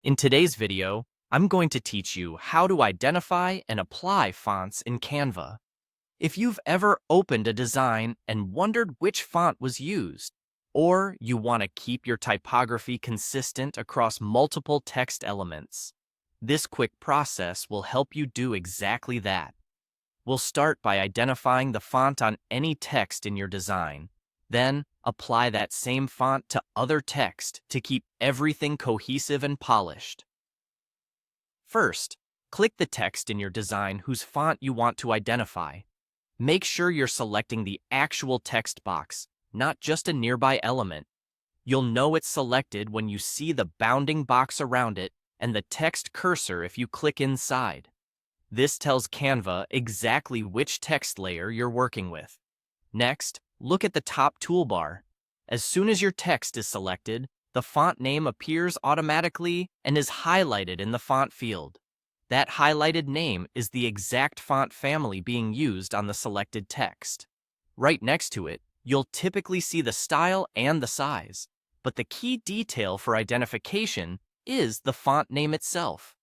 In today's video, I'm going to teach you how to identify and apply fonts in Canva. If you've ever opened a design and wondered which font was used, or you want to keep your typography consistent across multiple text elements, this quick process will help you do exactly that. We'll start by identifying the font on any text in your design. Then, apply that same font to other text to keep everything cohesive and polished. First, click the text in your design whose font you want to identify. Make sure you're selecting the actual text box, not just a nearby element. You'll know it's selected when you see the bounding box around it and the text cursor if you click inside. This tells Canva exactly which text layer you're working with. Next, look at the top toolbar. As soon as your text is selected, the font name appears automatically and is highlighted in the font field. That highlighted name is the exact font family being used on the selected text. Right next to it, you'll typically see the style and the size, but the key detail for identification is the font name itself.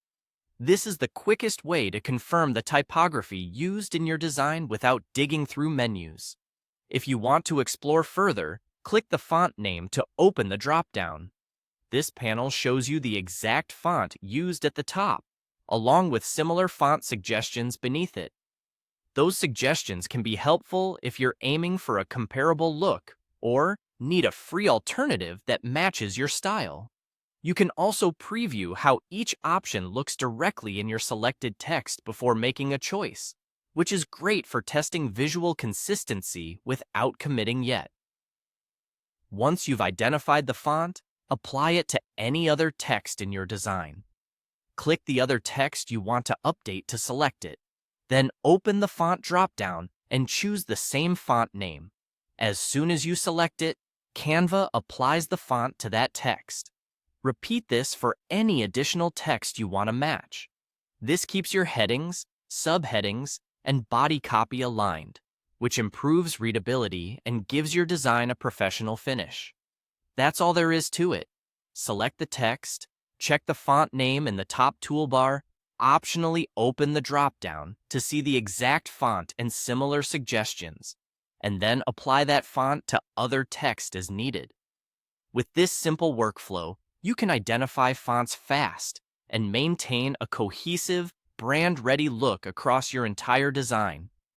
This is the quickest way to confirm the typography used in your design without digging through menus. If you want to explore further, click the font name to open the drop-down. This panel shows you the exact font used at the top, along with similar font suggestions beneath it. Those suggestions can be helpful if you're aiming for a comparable look or need a free alternative that matches your style. You can also preview how each option looks directly in your selected text before making a choice, which is great for testing visual consistency without committing yet. Once you've identified the font, apply it to any other text in your design. Click the other text you want to update to select it. Then open the font dropdown and choose the same font name. As soon as you select it, Canva applies the font to that text. Repeat this for any additional text you want to match. This keeps your headings, subheadings, and body copy aligned, which improves readability and gives your design a professional finish. That's all there is to it. Select the text, check the font name in the top toolbar, optionally open the drop-down to see the exact font and similar suggestions, and then apply that font to other text as needed. With this simple workflow, you can identify fonts fast and maintain a cohesive, brand-ready look across your entire design.